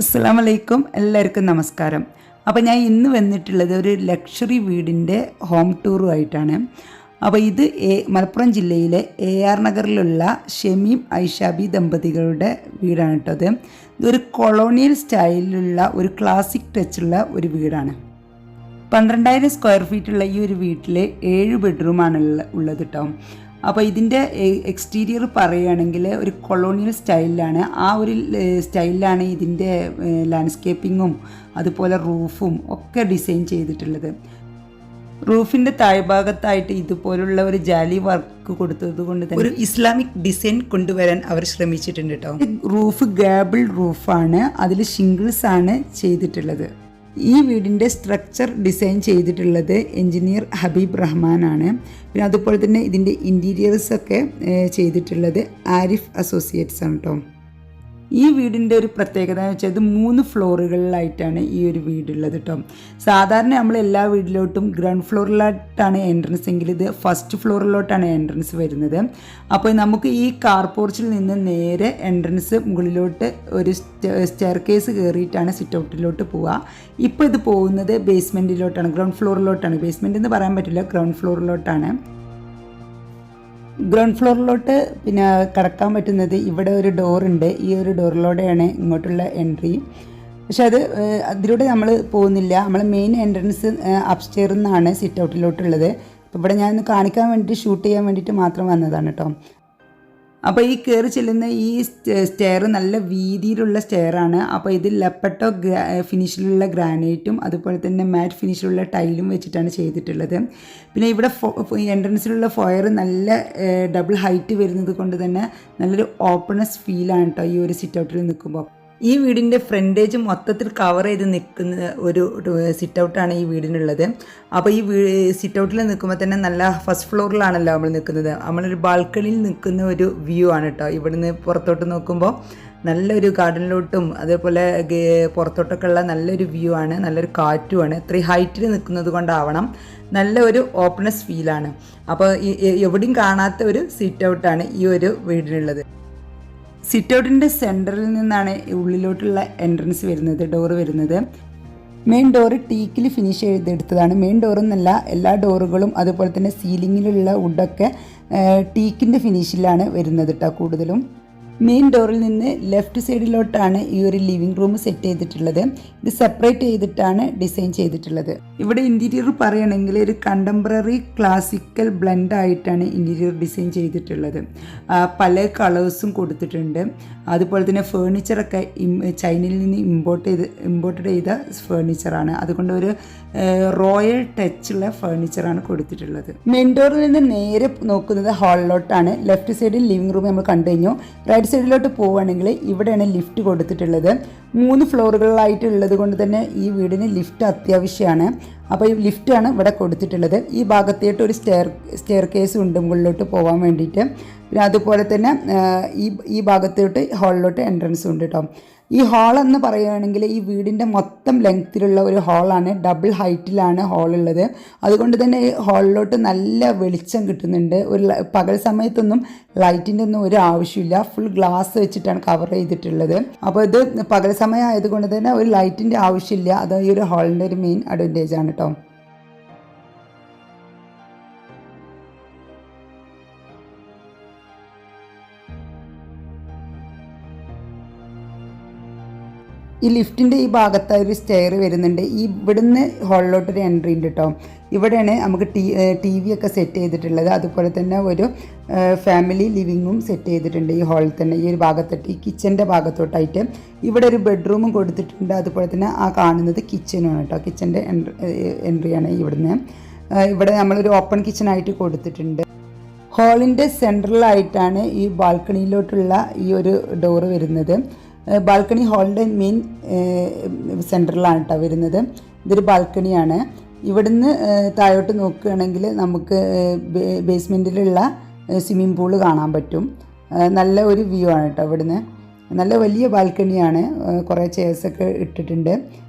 അസ്സലാമലൈക്കും, എല്ലാവർക്കും നമസ്കാരം. അപ്പോൾ ഞാൻ ഇന്ന് വന്നിട്ടുള്ളത് ഒരു ലക്ഷറി വീടിൻ്റെ ഹോം ടൂറുമായിട്ടാണ്. അപ്പോൾ ഇത് മലപ്പുറം ജില്ലയിലെ AR നഗറിലുള്ള ഷമീം ഐഷാബി ദമ്പതികളുടെ വീടാണ് കേട്ടോ. ഇതൊരു കൊളോണിയൽ സ്റ്റൈലിലുള്ള ഒരു ക്ലാസിക് ടച്ചുള്ള ഒരു വീടാണ്. 12,000 സ്ക്വയർ ഫീറ്റുള്ള ഈ ഒരു വീട്ടിൽ 7 ബെഡ്റൂമാണ് ഉള്ളത് കേട്ടോ. അപ്പോൾ ഇതിൻ്റെ എക്സ്റ്റീരിയർ പറയുകയാണെങ്കിൽ ഒരു കൊളോണിയൽ സ്റ്റൈലിലാണ്. ആ ഒരു സ്റ്റൈലിലാണ് ഇതിൻ്റെ ലാൻഡ്സ്കേപ്പിങ്ങും അതുപോലെ റൂഫും ഒക്കെ ഡിസൈൻ ചെയ്തിട്ടുള്ളത്. റൂഫിൻ്റെ താഴ്ഭാഗത്തായിട്ട് ഇതുപോലുള്ള ഒരു ജാലി വർക്ക് കൊടുത്തത് കൊണ്ട് തന്നെ ഒരു ഇസ്ലാമിക് ഡിസൈൻ കൊണ്ടുവരാൻ അവർ ശ്രമിച്ചിട്ടുണ്ട് കേട്ടോ. റൂഫ് ഗാബിൾ റൂഫാണ്, അതിൽ ഷിംഗിൾസ് ആണ് ചെയ്തിട്ടുള്ളത്. ഈ വീടിൻ്റെ സ്ട്രക്ചർ ഡിസൈൻ ചെയ്തിട്ടുള്ളത് എൻജിനീയർ ഹബീബ് റഹ്മാനാണ്. പിന്നെ അതുപോലെ തന്നെ ഇതിൻ്റെ ഇൻറ്റീരിയേഴ്സൊക്കെ ചെയ്തിട്ടുള്ളത് ആരിഫ് അസോസിയേറ്റ്സ് ആണ് കേട്ടോ. ഈ വീടിൻ്റെ ഒരു പ്രത്യേകത എന്ന് വെച്ചാൽ ഇത് 3 ഫ്ലോറുകളിലായിട്ടാണ് ഈ ഒരു വീടുള്ളത് കേട്ടോ. സാധാരണ നമ്മൾ എല്ലാ വീട്ടിലോട്ടും ഗ്രൗണ്ട് ഫ്ലോറിലോട്ടാണ് എൻട്രൻസ് എങ്കിൽ ഇത് ഫസ്റ്റ് ഫ്ലോറിലോട്ടാണ് എൻട്രൻസ് വരുന്നത്. അപ്പോൾ നമുക്ക് ഈ കാർ പോർച്ചിൽ നിന്ന് നേരെ എൻട്രൻസ് മുകളിലോട്ട് ഒരു സ്റ്റെയർ കേസ് കയറിയിട്ടാണ് സിറ്റ് ഔട്ടിലോട്ട് പോവുക. ഇപ്പോൾ ഇത് പോകുന്നത് ബേസ്മെൻറ്റിലോട്ടാണ്, ഗ്രൗണ്ട് ഫ്ലോറിലോട്ടാണ്. ബേസ്മെൻറ്റ് എന്ന് പറയാൻ പറ്റില്ല, ഗ്രൗണ്ട് ഫ്ലോറിലോട്ടാണ്. ഗ്രൗണ്ട് ഫ്ലോറിലോട്ട് പിന്നെ കടക്കാൻ പറ്റുന്നത് ഇവിടെ ഒരു ഡോറുണ്ട്. ഈ ഒരു ഡോറിലൂടെയാണ് ഇങ്ങോട്ടുള്ള എൻട്രി. പക്ഷെ അതിലൂടെ നമ്മൾ പോകുന്നില്ല. നമ്മൾ മെയിൻ എൻട്രൻസ് അപ്സ്റ്റെയറിൽ നിന്നാണ് സിറ്റ് ഔട്ടിലോട്ടുള്ളത്. അപ്പോൾ ഇവിടെ ഞാൻ കാണിക്കാൻ വേണ്ടിയിട്ട് ഷൂട്ട് ചെയ്യാൻ വേണ്ടിയിട്ട് മാത്രം വന്നതാണ് കേട്ടോ. അപ്പോൾ ഈ കയറി ചെല്ലുന്ന ഈ സ്റ്റെയർ നല്ല വീതിയിലുള്ള സ്റ്റെയറാണ്. അപ്പോൾ ഇത് ലെപ്പട്ടോ ഫിനിഷിലുള്ള ഗ്രാനൈറ്റും അതുപോലെ തന്നെ മാറ്റ് ഫിനിഷിലുള്ള ടൈലും വെച്ചിട്ടാണ് ചെയ്തിട്ടുള്ളത്. പിന്നെ ഇവിടെ എൻട്രൻസിലുള്ള ഫോയർ നല്ല ഡബിൾ ഹൈറ്റ് വരുന്നത് കൊണ്ട് തന്നെ നല്ലൊരു ഓപ്പൺനെസ് ഫീലാണ് കേട്ടോ ഈ ഒരു സിറ്റ് ഔട്ടിൽ നിൽക്കുമ്പോൾ. ഈ വീടിൻ്റെ ഫ്രണ്ടേജ് മൊത്തത്തിൽ കവർ ചെയ്ത് നിൽക്കുന്ന ഒരു സിറ്റ് ഔട്ടാണ് ഈ വീടിനുള്ളത്. അപ്പോൾ ഈ സിറ്റ് ഔട്ടിൽ നിൽക്കുമ്പോൾ തന്നെ നല്ല ഫസ്റ്റ് ഫ്ലോറിലാണല്ലോ നമ്മൾ നിൽക്കുന്നത്. നമ്മളൊരു ബാൽക്കണിയിൽ നിൽക്കുന്ന ഒരു വ്യൂ ആണ് കേട്ടോ. ഇവിടുന്ന് പുറത്തോട്ട് നോക്കുമ്പോൾ നല്ലൊരു ഗാർഡനിലോട്ടും അതേപോലെ പുറത്തോട്ടൊക്കെ ഉള്ള നല്ലൊരു വ്യൂ ആണ്, നല്ലൊരു കാറ്റുമാണ്. ഇത്രയും ഹൈറ്റിൽ നിൽക്കുന്നത് കൊണ്ടാവണം നല്ല ഒരു ഓപ്പൺനെസ് ഫീലാണ്. അപ്പോൾ എവിടെയും കാണാത്ത ഒരു സിറ്റ് ഔട്ടാണ് ഈ ഒരു വീടിനുള്ളത്. സിറ്റ് ഔട്ടിൻ്റെ സെൻറ്ററിൽ നിന്നാണ് ഉള്ളിലോട്ടുള്ള എൻട്രൻസ് വരുന്നത്, ഡോറ് വരുന്നത്. മെയിൻ ഡോറ് ടീക്കിൽ ഫിനിഷ് ചെയ്തെടുത്തതാണ്. മെയിൻ ഡോറെന്നല്ല, എല്ലാ ഡോറുകളും അതുപോലെ തന്നെ സീലിങ്ങിലുള്ള വുഡൊക്കെ ടീക്കിൻ്റെ ഫിനിഷിലാണ് വരുന്നത് കേട്ടോ കൂടുതലും. മെയിൻ ഡോറിൽ നിന്ന് ലെഫ്റ്റ് സൈഡിലോട്ടാണ് ഈ ഒരു ലിവിങ് റൂം സെറ്റ് ചെയ്തിട്ടുള്ളത്. ഇത് സെപ്പറേറ്റ് ചെയ്തിട്ടാണ് ഡിസൈൻ ചെയ്തിട്ടുള്ളത്. ഇവിടെ ഇൻറ്റീരിയർ പറയുകയാണെങ്കിൽ ഒരു കണ്ടംപററി ക്ലാസിക്കൽ ബ്ലെൻഡ് ആയിട്ടാണ് ഇൻറ്റീരിയർ ഡിസൈൻ ചെയ്തിട്ടുള്ളത്. പല കളേഴ്സും കൊടുത്തിട്ടുണ്ട്. അതുപോലെ തന്നെ ഫേർണിച്ചറൊക്കെ ചൈനയിൽ നിന്ന് ഇമ്പോർട്ടഡ് ചെയ്ത ഫേർണിച്ചറാണ്. അതുകൊണ്ട് ഒരു റോയൽ ടച്ചുള്ള ഫേർണിച്ചറാണ് കൊടുത്തിട്ടുള്ളത്. മെയിൻ ഡോറിൽ നിന്ന് നേരെ നോക്കുന്നത് ഹാളിലോട്ടാണ്. ലെഫ്റ്റ് സൈഡിൽ ലിവിങ് റൂം നമ്മൾ കണ്ടു കഴിഞ്ഞു. റൈറ്റ് സൈഡിലോട്ട് പോവുകയാണെങ്കിൽ ഇവിടെയാണ് ലിഫ്റ്റ് കൊടുത്തിട്ടുള്ളത്. 3 ഫ്ലോറുകളിലായിട്ടുള്ളത് കൊണ്ട് തന്നെ ഈ വീടിന് ലിഫ്റ്റ് അത്യാവശ്യമാണ്. അപ്പോൾ ഈ ലിഫ്റ്റാണ് ഇവിടെ കൊടുത്തിട്ടുള്ളത്. ഈ ഭാഗത്തേട്ട് ഒരു സ്റ്റെയർ കേസ് ഉണ്ട് മുകളിലോട്ട് പോകാൻ വേണ്ടിയിട്ട്. പിന്നെ അതുപോലെ തന്നെ ഈ ഭാഗത്തോട്ട് ഹാളിലോട്ട് എൻട്രൻസ് ഉണ്ട് കേട്ടോ. ഈ ഹാൾ എന്ന് പറയുകയാണെങ്കിൽ ഈ വീടിൻ്റെ മൊത്തം ലെങ്ത്തിലുള്ള ഒരു ഹാളാണ്. ഡബിൾ ഹൈറ്റിലാണ് ഹാളുള്ളത്. അതുകൊണ്ട് തന്നെ ഈ ഹാളിലോട്ട് നല്ല വെളിച്ചം കിട്ടുന്നുണ്ട്. ഒരു പകൽ സമയത്തൊന്നും ലൈറ്റിൻ്റെ ഒന്നും ഒരു ആവശ്യമില്ല. ഫുൾ ഗ്ലാസ് വെച്ചിട്ടാണ് കവർ ചെയ്തിട്ടുള്ളത്. അപ്പോൾ ഇത് പകൽ സമയം ആയതുകൊണ്ട് തന്നെ ഒരു ലൈറ്റിൻ്റെ ആവശ്യമില്ല. അത് ഈ ഒരു ഹാളിൻ്റെ ഒരു മെയിൻ അഡ്വാൻറ്റേജ് ആണ് കേട്ടോ. ഈ ലിഫ്റ്റിൻ്റെ ഈ ഭാഗത്തായി ഒരു സ്റ്റെയർ വരുന്നുണ്ട്. ഇവിടുന്ന് ഹാളിലോട്ടൊരു എൻട്രി ഉണ്ട് കേട്ടോ. ഇവിടെയാണ് നമുക്ക് ടി വി ഒക്കെ സെറ്റ് ചെയ്തിട്ടുള്ളത്. അതുപോലെ തന്നെ ഒരു ഫാമിലി ലിവിങ്ങും സെറ്റ് ചെയ്തിട്ടുണ്ട് ഈ ഹാളിൽ തന്നെ. ഈ ഒരു ഭാഗത്തോട്ട് ഈ കിച്ചൻ്റെ ഭാഗത്തോട്ടായിട്ട് ഇവിടെ ഒരു ബെഡ്റൂമും കൊടുത്തിട്ടുണ്ട്. അതുപോലെ തന്നെ ആ കാണുന്നത് കിച്ചനുമാണ് കേട്ടോ. കിച്ചൻ്റെ എൻട്രിയാണ് ഇവിടുന്ന്. ഇവിടെ നമ്മളൊരു ഓപ്പൺ കിച്ചനായിട്ട് കൊടുത്തിട്ടുണ്ട്. ഹാളിൻ്റെ സെൻട്രലായിട്ടാണ് ഈ ബാൽക്കണിയിലോട്ടുള്ള ഈ ഒരു ഡോറ് വരുന്നത്. ബാൽക്കണി ഹാളിൻ്റെ മെയിൻ സെൻറ്ററിലാണ് കേട്ടോ വരുന്നത്. ഇതൊരു ബാൽക്കണിയാണ്. ഇവിടുന്ന് താഴോട്ട് നോക്കുകയാണെങ്കിൽ നമുക്ക് ബേസ്മെൻറ്റിലുള്ള സ്വിമ്മിംഗ് പൂള് കാണാൻ പറ്റും. നല്ല ഒരു വ്യൂ ആണ് കേട്ടോ ഇവിടുന്ന്. നല്ല വലിയ ബാൽക്കണിയാണ്. കുറേ ചെയർസൊക്കെ ഇട്ടിട്ടുണ്ട്.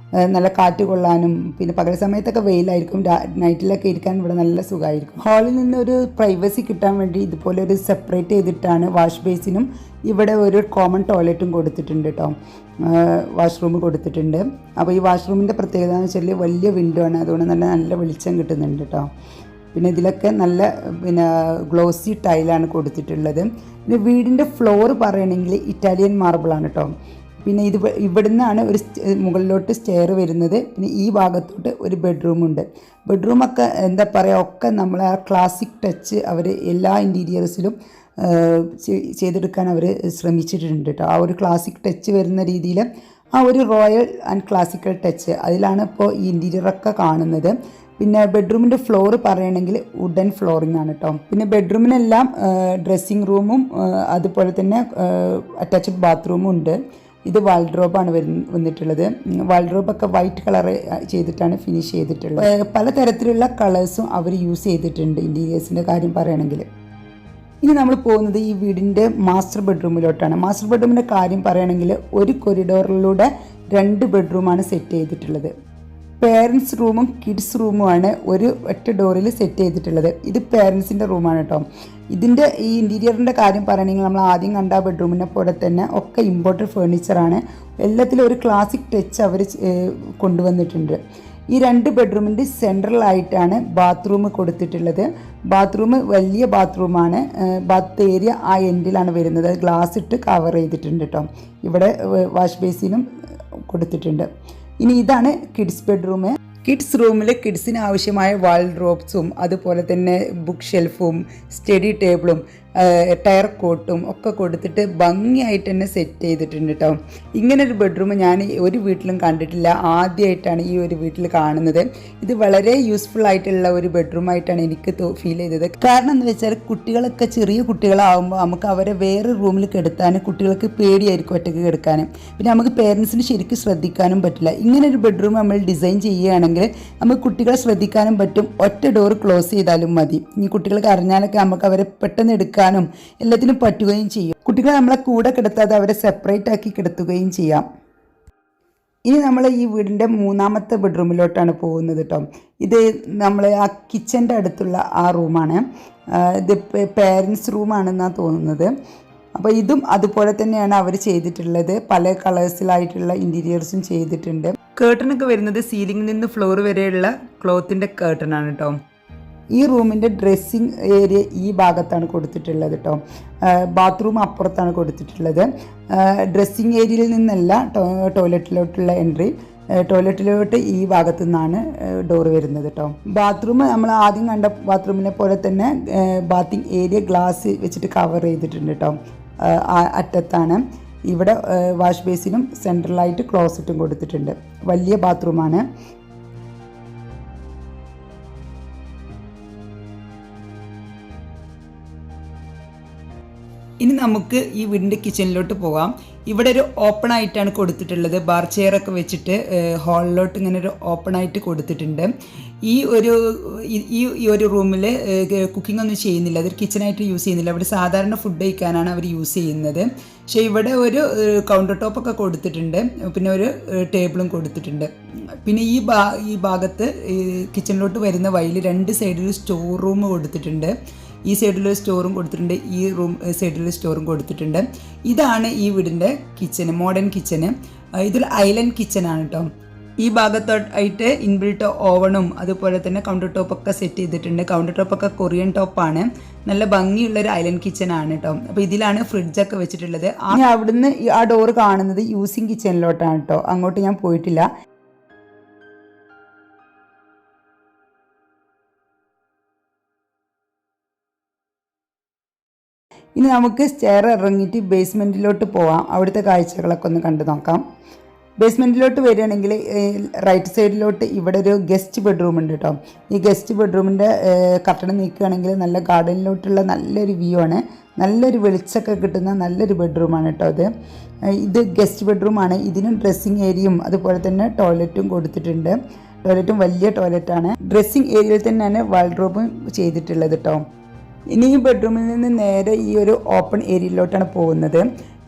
നല്ല കാറ്റ് കൊള്ളാനും പിന്നെ പകൽ സമയത്തൊക്കെ വെയിലായിരിക്കും, നൈറ്റിലൊക്കെ ഇരിക്കാൻ ഇവിടെ നല്ല സുഖമായിരിക്കും. ഹാളിൽ നിന്ന് ഒരു പ്രൈവസി കിട്ടാൻ വേണ്ടി ഇതുപോലെ ഒരു സെപ്പറേറ്റ് ചെയ്തിട്ടാണ് വാഷ് ബേസിനും ഇവിടെ ഒരു കോമൺ ടോയ്ലറ്റും കൊടുത്തിട്ടുണ്ട് കേട്ടോ, വാഷ്റൂം കൊടുത്തിട്ടുണ്ട്. അപ്പോൾ ഈ വാഷ്റൂമിൻ്റെ പ്രത്യേകത എന്ന് വെച്ചാൽ വലിയ വിൻഡോ ആണ്, അതുകൊണ്ട് നല്ല വെളിച്ചം കിട്ടുന്നുണ്ട് കേട്ടോ. പിന്നെ ഇതിലൊക്കെ നല്ല ഗ്ലോസി ടൈലാണ് കൊടുത്തിട്ടുള്ളത്. പിന്നെ വീടിൻ്റെ ഫ്ലോർ പറയുകയാണെങ്കിൽ ഇറ്റാലിയൻ മാർബിളാണ് കേട്ടോ. പിന്നെ ഇവിടുന്നാണ് ഒരു മുകളിലോട്ട് സ്റ്റെയർ വരുന്നത്. പിന്നെ ഈ ഭാഗത്തോട്ട് ഒരു ബെഡ്റൂമുണ്ട്. ബെഡ്റൂമൊക്കെ എന്താ പറയുക, ഒക്കെ നമ്മൾ ആ ക്ലാസിക് ടച്ച് അവർ എല്ലാ ഇൻറ്റീരിയേഴ്സിലും ചെയ്തെടുക്കാൻ അവർ ശ്രമിച്ചിട്ടുണ്ട് കേട്ടോ. ആ ഒരു ക്ലാസിക് ടച്ച് വരുന്ന രീതിയിൽ ആ ഒരു റോയൽ ആൻഡ് ക്ലാസിക്കൽ ടച്ച് അതിലാണ് ഇപ്പോൾ ഈ ഇൻറ്റീരിയറൊക്കെ കാണുന്നത്. പിന്നെ ബെഡ്റൂമിൻ്റെ ഫ്ലോർ പറയുകയാണെങ്കിൽ വുഡൻ ഫ്ലോറിംഗ് ആണ് കേട്ടോ. പിന്നെ ബെഡ്റൂമിനെല്ലാം ഡ്രസ്സിങ് റൂമും അതുപോലെ തന്നെ അറ്റാച്ച്ഡ് ബാത്റൂമും ഉണ്ട്. ഇത് വാൾഡ്രോബാണ് വന്നിട്ടുള്ളത്. വാൾഡ്രോബൊക്കെ വൈറ്റ് കളർ ചെയ്തിട്ടാണ് ഫിനിഷ് ചെയ്തിട്ടുള്ളത്. പലതരത്തിലുള്ള കളേഴ്സും അവർ യൂസ് ചെയ്തിട്ടുണ്ട് ഇൻറ്റീരിയേഴ്സിൻ്റെ കാര്യം പറയുകയാണെങ്കിൽ. ഇനി നമ്മൾ പോകുന്നത് ഈ വീടിൻ്റെ മാസ്റ്റർ ബെഡ്റൂമിലോട്ടാണ്. മാസ്റ്റർ ബെഡ്റൂമിൻ്റെ കാര്യം പറയുകയാണെങ്കിൽ ഒരു കൊറിഡോറിലൂടെ 2 ബെഡ്റൂമാണ് സെറ്റ് ചെയ്തിട്ടുള്ളത്. പേരൻസ് റൂമും കിഡ്സ് റൂമുമാണ് ഒരു ഒറ്റ ഡോറിൽ സെറ്റ് ചെയ്തിട്ടുള്ളത്. ഇത് പേരൻസിൻ്റെ റൂമാണ് കേട്ടോ. ഇതിൻ്റെ ഈ ഇൻറ്റീരിയറിൻ്റെ കാര്യം പറയുകയാണെങ്കിൽ നമ്മൾ ആദ്യം കണ്ട ബെഡ്റൂമിനെ പോലെ തന്നെ ഒക്കെ ഇമ്പോർട്ടഡ് ഫേർണിച്ചറാണ്. എല്ലാത്തിലും ഒരു ക്ലാസിക് ടച്ച് അവർ കൊണ്ടുവന്നിട്ടുണ്ട്. ഈ 2 ബെഡ്റൂമിൻ്റെ സെൻട്രലായിട്ടാണ് ബാത്റൂം കൊടുത്തിട്ടുള്ളത്. ബാത്റൂം വലിയ ബാത്റൂമാണ്. ബാത്ത് ഏരിയ ആ എൻഡിലാണ് വരുന്നത്. ഗ്ലാസ് ഇട്ട് കവർ ചെയ്തിട്ടുണ്ട് കേട്ടോ. ഇവിടെ വാഷ് ബേസിനും കൊടുത്തിട്ടുണ്ട്. ഇനി ഇതാണ് കിഡ്സ് ബെഡ്റൂം. കിഡ്സ് റൂമിൽ കിഡ്സിന് ആവശ്യമായ വാൾഡ്രോബ്സും അതുപോലെ തന്നെ ബുക്ക് ഷെൽഫും സ്റ്റഡി ടേബിളും ടയർ കോട്ടും ഒക്കെ കൊടുത്തിട്ട് ഭംഗിയായിട്ട് തന്നെ സെറ്റ് ചെയ്തിട്ടുണ്ട് കേട്ടോ. ഇങ്ങനൊരു ബെഡ്റൂം ഞാൻ ഒരു വീട്ടിലും കണ്ടിട്ടില്ല, ആദ്യമായിട്ടാണ് ഈ ഒരു വീട്ടിൽ കാണുന്നത്. ഇത് വളരെ യൂസ്ഫുൾ ആയിട്ടുള്ള ഒരു ബെഡ്റൂമായിട്ടാണ് എനിക്ക് ഫീൽ ചെയ്തത്. കാരണം എന്ന് വെച്ചാൽ കുട്ടികളൊക്കെ ചെറിയ കുട്ടികളാകുമ്പോൾ നമുക്ക് അവരെ വേറെ റൂമിൽ കിടത്താൻ കുട്ടികൾക്ക് പേടിയായിരിക്കും ഒറ്റയ്ക്ക് കിടക്കാൻ. പിന്നെ നമുക്ക് പേരൻസിന് ശരിക്കും ശ്രദ്ധിക്കാനും പറ്റില്ല. ഇങ്ങനൊരു ബെഡ്റൂം നമ്മൾ ഡിസൈൻ ചെയ്യുകയാണെങ്കിൽ നമുക്ക് കുട്ടികളെ ശ്രദ്ധിക്കാനും പറ്റും. ഒറ്റ ഡോർ ക്ലോസ് ചെയ്താലും മതി. ഇനി കുട്ടികൾക്ക് അറിഞ്ഞാലൊക്കെ നമുക്ക് അവരെ പെട്ടെന്ന് എടുക്കാനും എല്ലാത്തിനും പറ്റുകയും ചെയ്യും. കുട്ടികളെ നമ്മളെ കൂടെ കിടത്താതെ അവരെ സെപ്പറേറ്റ് ആക്കി കിടത്തുകയും ചെയ്യാം. ഇനി നമ്മൾ ഈ വീടിൻ്റെ 3ാമത്തെ ബെഡ്റൂമിലോട്ടാണ് പോകുന്നത് കേട്ടോ. ഇത് നമ്മൾ ആ കിച്ചൻ്റെ അടുത്തുള്ള ആ റൂമാണ്. ഇത് പേരൻസ് റൂമാണെന്നാണ് തോന്നുന്നത്. അപ്പോൾ ഇതും അതുപോലെ തന്നെയാണ് അവർ ചെയ്തിട്ടുള്ളത്. പല കളേഴ്സിലായിട്ടുള്ള ഇൻറ്റീരിയേഴ്സും ചെയ്തിട്ടുണ്ട്. കേർട്ടനൊക്കെ വരുന്നത് സീലിംഗിൽ നിന്ന് ഫ്ലോർ വരെയുള്ള ക്ലോത്തിൻ്റെ കേർട്ടനാണ് കേട്ടോ. ഈ റൂമിൻ്റെ ഡ്രസ്സിങ് ഏരിയ ഈ ഭാഗത്താണ് കൊടുത്തിട്ടുള്ളത് കേട്ടോ. ബാത്റൂം അപ്പുറത്താണ് കൊടുത്തിട്ടുള്ളത്. ഡ്രസ്സിങ് ഏരിയയിൽ നിന്നല്ല ടോയ്ലറ്റിലോട്ടുള്ള എൻട്രി. ടോയ്ലറ്റിലോട്ട് ഈ ഭാഗത്തു നിന്നാണ് ഡോർ വരുന്നത് കേട്ടോ. ബാത്റൂം നമ്മൾ ആദ്യം കണ്ട ബാത്റൂമിനെ പോലെ തന്നെ ബാത്തിങ് ഏരിയ ഗ്ലാസ് വെച്ചിട്ട് കവർ ചെയ്തിട്ടുണ്ട് കേട്ടോ. അറ്റത്താണ്. ഇവിടെ വാഷ് ബേസിനും സെൻട്രലായിട്ട് ക്ലോസറ്റും കൊടുത്തിട്ടുണ്ട്. വലിയ ബാത്റൂമാണ്. ഇനി നമുക്ക് ഈ വീടിൻ്റെ കിച്ചണിലോട്ട് പോകാം. ഇവിടെ ഒരു ഓപ്പൺ ആയിട്ടാണ് കൊടുത്തിട്ടുള്ളത്. ബാർ ചെയറൊക്കെ വെച്ചിട്ട് ഹാളിലോട്ട് ഇങ്ങനെ ഒരു ഓപ്പൺ ആയിട്ട് കൊടുത്തിട്ടുണ്ട്. ഈ ഒരു റൂമിൽ കുക്കിംഗ് ഒന്നും ചെയ്യുന്നില്ല, അതൊരു കിച്ചണായിട്ട് യൂസ് ചെയ്യുന്നില്ല. അവിടെ സാധാരണ ഫുഡ് കഴിക്കാനാണ് അവർ യൂസ് ചെയ്യുന്നത്. പക്ഷേ ഇവിടെ ഒരു കൗണ്ടർ ടോപ്പൊക്കെ കൊടുത്തിട്ടുണ്ട്. പിന്നെ ഒരു ടേബിളും കൊടുത്തിട്ടുണ്ട്. പിന്നെ ഈ ഭാഗത്ത് കിച്ചണിലോട്ട് വരുന്ന വഴിയിൽ 2 സൈഡിൽ സ്റ്റോർ റൂം കൊടുത്തിട്ടുണ്ട്. ഈ സൈഡിൽ സ്റ്റോറും കൊടുത്തിട്ടുണ്ട്, ഈ സൈഡിൽ സ്റ്റോറും കൊടുത്തിട്ടുണ്ട്. ഇതാണ് ഈ വീടിൻ്റെ കിച്ചന്, മോഡേൺ കിച്ചന്. ഇതൊരു ഐലൻഡ് കിച്ചനാണ് കേട്ടോ. ഈ ഭാഗത്തായിട്ട് ഇൻബിൽട്ട് ഓവണും അതുപോലെ തന്നെ കൗണ്ടർ ടോപ്പൊക്കെ സെറ്റ് ചെയ്തിട്ടുണ്ട്. കൗണ്ടർ ടോപ്പൊക്കെ കൊറിയൻ ടോപ്പാണ്. നല്ല ഭംഗിയുള്ളൊരു ഐലൻഡ് കിച്ചനാണ് കേട്ടോ. അപ്പോൾ ഇതിലാണ് ഫ്രിഡ്ജൊക്കെ വെച്ചിട്ടുള്ളത്. അവിടുന്ന് ആ ഡോറ് കാണുന്നത് യൂസിങ് കിച്ചണിലോട്ടാണ് കേട്ടോ. അങ്ങോട്ട് ഞാൻ പോയിട്ടില്ല. ഇനി നമുക്ക് സ്റ്റെയർ ഇറങ്ങിയിട്ട് ബേസ്മെൻറ്റിലോട്ട് പോവാം. അവിടുത്തെ കാഴ്ചകളൊക്കെ ഒന്ന് കണ്ടു നോക്കാം. ബേസ്മെൻറ്റിലോട്ട് വരികയാണെങ്കിൽ റൈറ്റ് സൈഡിലോട്ട് ഇവിടെ ഒരു ഗസ്റ്റ് ബെഡ്റൂം ഉണ്ട് കേട്ടോ. ഈ ഗസ്റ്റ് ബെഡ്റൂമിൻ്റെ കർട്ടൻ നീക്കുകയാണെങ്കിൽ നല്ല ഗാർഡനിലോട്ടുള്ള നല്ലൊരു വ്യൂ ആണ്. നല്ലൊരു വെളിച്ചമൊക്കെ കിട്ടുന്ന നല്ലൊരു ബെഡ്റൂമാണ് കേട്ടോ ഇത് ഗസ്റ്റ് ബെഡ്റൂമാണ്. ഇതിനും ഡ്രസ്സിങ് ഏരിയയും അതുപോലെ തന്നെ ടോയ്ലറ്റും കൊടുത്തിട്ടുണ്ട്. ടോയ്ലറ്റും വലിയ ടോയ്ലറ്റാണ്. ഡ്രസ്സിങ് ഏരിയയിൽ തന്നെയാണ് വാൾഡ്രോബും ചെയ്തിട്ടുള്ളത് കേട്ടോ. ഇനി ഈ ബെഡ്റൂമിൽ നിന്ന് നേരെ ഈ ഒരു ഓപ്പൺ ഏരിയയിലോട്ടാണ് പോകുന്നത്.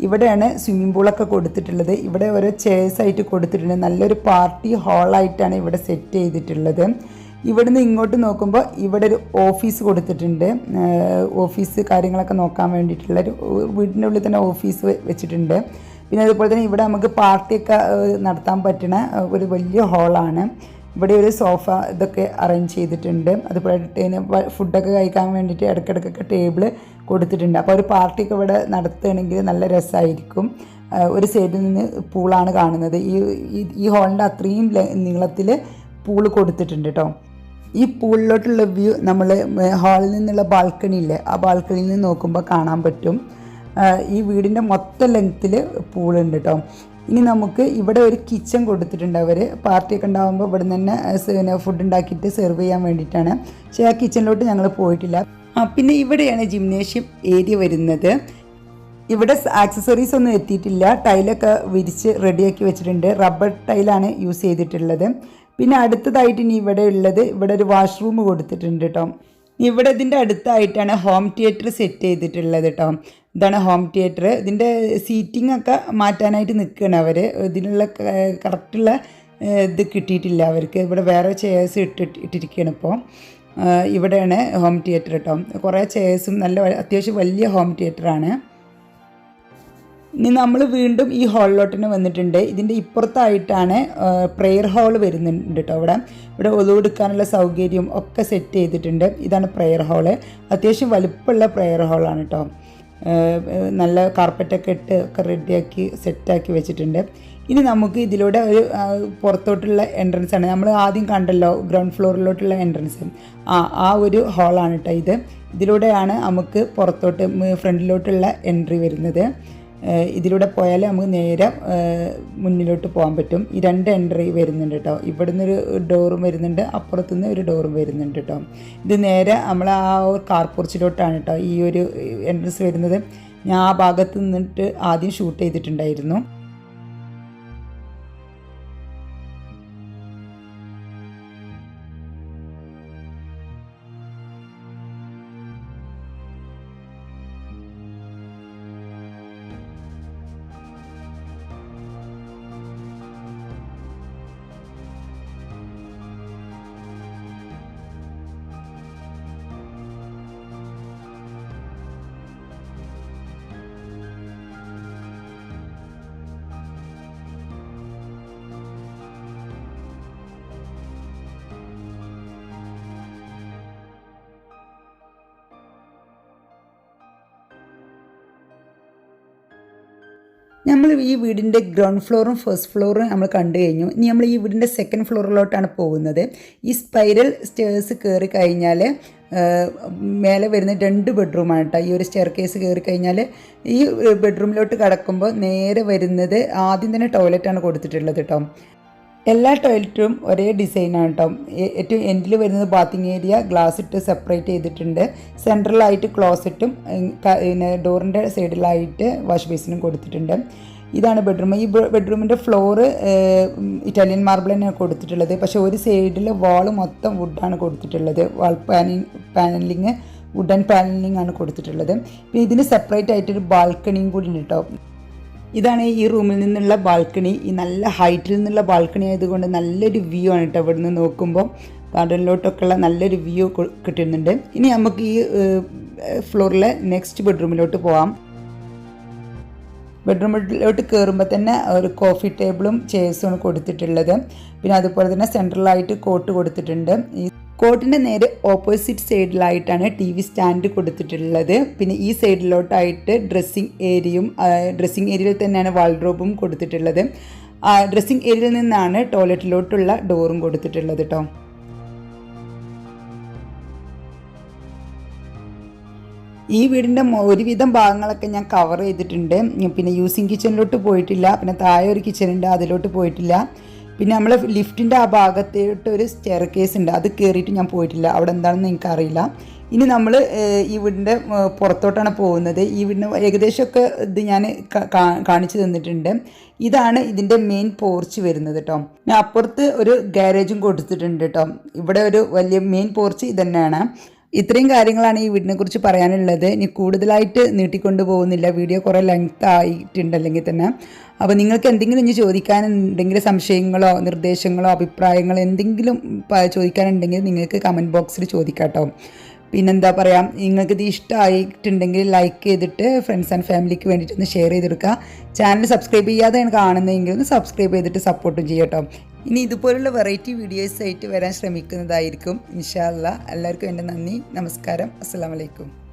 ഇവിടെയാണ് സ്വിമ്മിംഗ് പൂളൊക്കെ കൊടുത്തിട്ടുള്ളത്. ഇവിടെ ഓരോ ചെയർസ് ആയിട്ട് കൊടുത്തിട്ടുണ്ട്. നല്ലൊരു പാർട്ടി ഹാളായിട്ടാണ് ഇവിടെ സെറ്റ് ചെയ്തിട്ടുള്ളത്. ഇവിടുന്ന് ഇങ്ങോട്ട് നോക്കുമ്പോൾ ഇവിടെ ഒരു ഓഫീസ് കൊടുത്തിട്ടുണ്ട്. ഓഫീസ് കാര്യങ്ങളൊക്കെ നോക്കാൻ വേണ്ടിയിട്ടുള്ളൊരു വീടിൻ്റെ ഉള്ളിൽ തന്നെ ഓഫീസ് വെച്ചിട്ടുണ്ട്. പിന്നെ അതുപോലെ തന്നെ ഇവിടെ നമുക്ക് പാർട്ടിയൊക്കെ നടത്താൻ പറ്റുന്ന ഒരു വലിയ ഹാളാണ്. ഇവിടെ ഒരു സോഫ ഇതൊക്കെ അറേഞ്ച് ചെയ്തിട്ടുണ്ട്. അതുപോലെ ഫുഡൊക്കെ കഴിക്കാൻ വേണ്ടിയിട്ട് ഇടയ്ക്കിടയ്ക്കൊക്കെ ടേബിൾ കൊടുത്തിട്ടുണ്ട്. അപ്പോൾ ഒരു പാർട്ടിയൊക്കെ ഇവിടെ നടത്തുകയാണെങ്കിൽ നല്ല രസമായിരിക്കും. ഒരു സൈഡിൽ നിന്ന് പൂളാണ് കാണുന്നത്. ഈ ഹാളിൻ്റെ അത്രയും നീളത്തിൽ പൂള് കൊടുത്തിട്ടുണ്ട് കേട്ടോ. ഈ പൂളിലോട്ടുള്ള വ്യൂ നമ്മൾ ഹാളിൽ നിന്നുള്ള ബാൽക്കണി ഇല്ലേ, ആ ബാൽക്കണിയിൽ നിന്ന് നോക്കുമ്പോൾ കാണാൻ പറ്റും. ഈ വീടിൻ്റെ മൊത്തം ലെങ്ത്തിൽ പൂളുണ്ട് കേട്ടോ. ഇനി നമുക്ക് ഇവിടെ ഒരു കിച്ചൺ കൊടുത്തിട്ടുണ്ട്. അവർ പാർട്ടിയൊക്കെ ഉണ്ടാകുമ്പോൾ ഇവിടെ നിന്ന് തന്നെ ഫുഡ് ഉണ്ടാക്കിയിട്ട് സെർവ് ചെയ്യാൻ വേണ്ടിയിട്ടാണ്. പക്ഷേ ആ കിച്ചണിലോട്ട് ഞങ്ങൾ പോയിട്ടില്ല. പിന്നെ ഇവിടെയാണ് ജിംനേഷ്യം ഏരിയ വരുന്നത്. ഇവിടെ ആക്സസറീസ് ഒന്നും എത്തിയിട്ടില്ല. ടൈലൊക്കെ വിരിച്ച് റെഡിയാക്കി വെച്ചിട്ടുണ്ട്. റബ്ബർ ടൈലാണ് യൂസ് ചെയ്തിട്ടുള്ളത്. പിന്നെ അടുത്തതായിട്ട് ഇനി ഇവിടെ ഉള്ളത്, ഇവിടെ ഒരു വാഷ്റൂം കൊടുത്തിട്ടുണ്ട് കേട്ടോ. ഇവിടെ ഇതിൻ്റെ അടുത്തായിട്ടാണ് ഹോം തിയേറ്റർ സെറ്റ് ചെയ്തിട്ടുള്ളത് കേട്ടോ. ഇതാണ് ഹോം തിയേറ്റർ. ഇതിൻ്റെ സീറ്റിംഗ് ഒക്കെ മാറ്റാനായിട്ട് നിൽക്കുകയാണ് അവർ. ഇതിനുള്ള കറക്റ്റുള്ള ഇത് കിട്ടിയിട്ടില്ല അവർക്ക്. ഇവിടെ വേറെ ചെയേഴ്സ് ഇട്ടിരിക്കുകയാണ് ഇപ്പോൾ. ഇവിടെയാണ് ഹോം തിയേറ്റർ കേട്ടോ. കുറേ ചെയേഴ്സും നല്ല അത്യാവശ്യം വലിയ ഹോം തിയേറ്ററാണ്. ഇനി നമ്മൾ വീണ്ടും ഈ ഹാളിലോട്ട് തന്നെ വന്നിട്ടുണ്ട്. ഇതിൻ്റെ ഇപ്പുറത്തായിട്ടാണ് പ്രെയർ ഹാൾ വരുന്നുണ്ട് കേട്ടോ. ഇവിടെ ഒതു എടുക്കാനുള്ള സൗകര്യം ഒക്കെ സെറ്റ് ചെയ്തിട്ടുണ്ട്. ഇതാണ് പ്രെയർ ഹാള്. അത്യാവശ്യം വലുപ്പമുള്ള പ്രെയർ ഹാളാണ് കേട്ടോ. നല്ല കാർപ്പറ്റൊക്കെ ഇട്ട് ഒക്കെ റെഡിയാക്കി സെറ്റാക്കി വെച്ചിട്ടുണ്ട്. ഇനി നമുക്ക് ഇതിലൂടെ ഒരു പുറത്തോട്ടുള്ള എൻട്രൻസ് ആണ്. നമ്മൾ ആദ്യം കണ്ടല്ലോ ഗ്രൗണ്ട് ഫ്ലോറിലോട്ടുള്ള എൻട്രൻസ്, ആ ഒരു ഹാളാണ് കേട്ടോ ഇത്. ഇതിലൂടെയാണ് നമുക്ക് പുറത്തോട്ട് ഫ്രണ്ടിലോട്ടുള്ള എൻട്രി വരുന്നത്. ഇതിലൂടെ പോയാൽ നമുക്ക് നേരെ മുന്നിലോട്ട് പോകാൻ പറ്റും. ഈ 2 എൻട്രി വരുന്നുണ്ട് കേട്ടോ. ഇവിടെ നിന്നൊരു ഡോറും വരുന്നുണ്ട്, അപ്പുറത്തുനിന്ന് ഒരു ഡോറും വരുന്നുണ്ട് കേട്ടോ. ഇത് നേരെ നമ്മൾ ആ കാർ പോർച്ചിലോട്ടാണ് കേട്ടോ ഈ ഒരു എൻട്രൻസ് വരുന്നത്. ഞാൻ ആ ഭാഗത്ത് നിന്നിട്ട് ആദ്യം ഷൂട്ട് ചെയ്തിട്ടുണ്ടായിരുന്നു. നമ്മൾ ഈ വീടിൻ്റെ ഗ്രൗണ്ട് ഫ്ലോറും ഫസ്റ്റ് ഫ്ലോറും നമ്മൾ കണ്ടു കഴിഞ്ഞു. ഇനി നമ്മൾ ഈ വീടിൻ്റെ സെക്കൻഡ് ഫ്ലോറിലോട്ടാണ് പോകുന്നത്. ഈ സ്പൈറൽ സ്റ്റെയർസ് കയറി കഴിഞ്ഞാൽ മേലെ വരുന്ന 2 ബെഡ്റൂമാണ് കേട്ടോ. ഈ ഒരു സ്റ്റെയർ കേസ് കയറി കഴിഞ്ഞാൽ ഈ ബെഡ്റൂമിലോട്ട് കടക്കുമ്പോൾ നേരെ വരുന്നത് ആദ്യം തന്നെ ടോയ്ലറ്റാണ് കൊടുത്തിട്ടുള്ളത് കേട്ടോ. എല്ലാ ടോയ്ലറ്റും ഒരേ ഡിസൈനാണ് കേട്ടോ. ഏറ്റവും എൻഡിൽ വരുന്നത് ബാത്തിങ് ഏരിയ ഗ്ലാസ് ഇട്ട് സെപ്പറേറ്റ് ചെയ്തിട്ടുണ്ട്. സെൻട്രലായിട്ട് ക്ലോസറ്റും പിന്നെ ഡോറിൻ്റെ സൈഡിലായിട്ട് വാഷ് ബേസിനും കൊടുത്തിട്ടുണ്ട്. ഇതാണ് ബെഡ്റൂം. ഈ ബെഡ്റൂമിൻ്റെ ഫ്ലോറ് ഇറ്റാലിയൻ മാർബിൾ തന്നെയാണ് കൊടുത്തിട്ടുള്ളത്. പക്ഷേ ഒരു സൈഡിൽ വാൾ മൊത്തം വുഡാണ് കൊടുത്തിട്ടുള്ളത്. വാൾ പാനലിങ് വുഡൻ പാനലിംഗ് ആണ് കൊടുത്തിട്ടുള്ളത്. പിന്നെ ഇതിന് സെപ്പറേറ്റ് ആയിട്ടൊരു ബാൽക്കണിയും കൂടി ഉണ്ട് കേട്ടോ. ഇതാണ് ഈ റൂമിൽ നിന്നുള്ള ബാൽക്കണി. ഈ നല്ല ഹൈറ്റിൽ നിന്നുള്ള ബാൽക്കണി ആയതുകൊണ്ട് നല്ലൊരു വ്യൂ ആണ് കേട്ടോ. ഇവിടെ നിന്ന് നോക്കുമ്പോൾ ഗാർഡനിലോട്ടൊക്കെയുള്ള നല്ലൊരു വ്യൂ കിട്ടുന്നുണ്ട്. ഇനി നമുക്ക് ഈ ഫ്ലോറിലെ നെക്സ്റ്റ് ബെഡ്റൂമിലോട്ട് പോകാം. ബെഡ്റൂമിലോട്ട് കയറുമ്പോൾ തന്നെ ഒരു കോഫി ടേബിളും ചെയർസുമാണ് കൊടുത്തിട്ടുള്ളത്. പിന്നെ അതുപോലെ തന്നെ സെൻട്രലായിട്ട് കോട്ട് കൊടുത്തിട്ടുണ്ട്. ഈ കോട്ടിൻ്റെ നേരെ ഓപ്പോസിറ്റ് സൈഡിലായിട്ടാണ് TV സ്റ്റാൻഡ് കൊടുത്തിട്ടുള്ളത്. പിന്നെ ഈ സൈഡിലോട്ടായിട്ട് ഡ്രസ്സിങ് ഏരിയയിൽ തന്നെയാണ് വാൾഡ്രോബും കൊടുത്തിട്ടുള്ളത്. ഡ്രസ്സിങ് ഏരിയയിൽ നിന്നാണ് ടോയ്ലറ്റിലോട്ടുള്ള ഡോറും കൊടുത്തിട്ടുള്ളത് കേട്ടോ. ഈ വീടിൻ്റെ ഒരുവിധം ഭാഗങ്ങളൊക്കെ ഞാൻ കവർ ചെയ്തിട്ടുണ്ട്. പിന്നെ യൂസിങ് കിച്ചണിലോട്ട് പോയിട്ടില്ല. പിന്നെ താഴെ ഒരു കിച്ചണുണ്ട്, അതിലോട്ട് പോയിട്ടില്ല. പിന്നെ നമ്മൾ ലിഫ്റ്റിൻ്റെ ആ ഭാഗത്തോട്ട് ഒരു സ്റ്റെയർ കേസ് ഉണ്ട്, അത് കയറിയിട്ട് ഞാൻ പോയിട്ടില്ല. അവിടെ എന്താണെന്ന് എനിക്കറിയില്ല. ഇനി നമ്മൾ ഈ വീടിൻ്റെ പുറത്തോട്ടാണ് പോകുന്നത്. ഈ വീടിന് ഏകദേശമൊക്കെ ഇത് ഞാൻ കാണിച്ചു തന്നിട്ടുണ്ട്. ഇതാണ് ഇതിൻ്റെ മെയിൻ പോർച്ച് വരുന്നത് കേട്ടോ. ഞാൻ അപ്പുറത്ത് ഒരു ഗാരേജും കൊടുത്തിട്ടുണ്ട് കേട്ടോ. ഇവിടെ ഒരു വലിയ മെയിൻ പോർച്ച് ഇത് തന്നെയാണ്. ഇത്രയും കാര്യങ്ങളാണ് ഈ വീടിനെക്കുറിച്ച് പറയാനുള്ളത്. ഇനി കൂടുതലായിട്ട് നീട്ടിക്കൊണ്ട് പോകുന്നില്ല, വീഡിയോ കുറേ ലെങ്ത് ആയിട്ടുണ്ട് അല്ലെങ്കിൽ തന്നെ. അപ്പോൾ നിങ്ങൾക്ക് എന്തെങ്കിലും ഇനി ചോദിക്കാനുണ്ടെങ്കിൽ, സംശയങ്ങളോ നിർദ്ദേശങ്ങളോ അഭിപ്രായങ്ങളോ എന്തെങ്കിലും ചോദിക്കാനുണ്ടെങ്കിൽ നിങ്ങൾക്ക് കമൻറ്റ് ബോക്സിൽ ചോദിക്കാം കേട്ടോ. പിന്നെന്താ പറയുക, നിങ്ങൾക്ക് ഇത് ഇഷ്ടമായിട്ടുണ്ടെങ്കിൽ ലൈക്ക് ചെയ്തിട്ട് ഫ്രണ്ട്സ് ആൻഡ് ഫാമിലിക്ക് വേണ്ടിയിട്ട് ഒന്ന് ഷെയർ ചെയ്തെടുക്കുക. ചാനൽ സബ്സ്ക്രൈബ് ചെയ്യാതെയാണ് കാണുന്നതെങ്കിൽ ഒന്ന് സബ്സ്ക്രൈബ് ചെയ്തിട്ട് സപ്പോർട്ടും ചെയ്യാം കേട്ടോ. ഇനി ഇതുപോലുള്ള വെറൈറ്റി വീഡിയോസ് ആയിട്ട് വരാൻ ശ്രമിക്കുന്നതായിരിക്കും ഇൻഷാ അല്ലാഹ്. എല്ലാവർക്കും എൻ്റെ നന്ദി, നമസ്കാരം, അസ്സലാമു അലൈക്കും.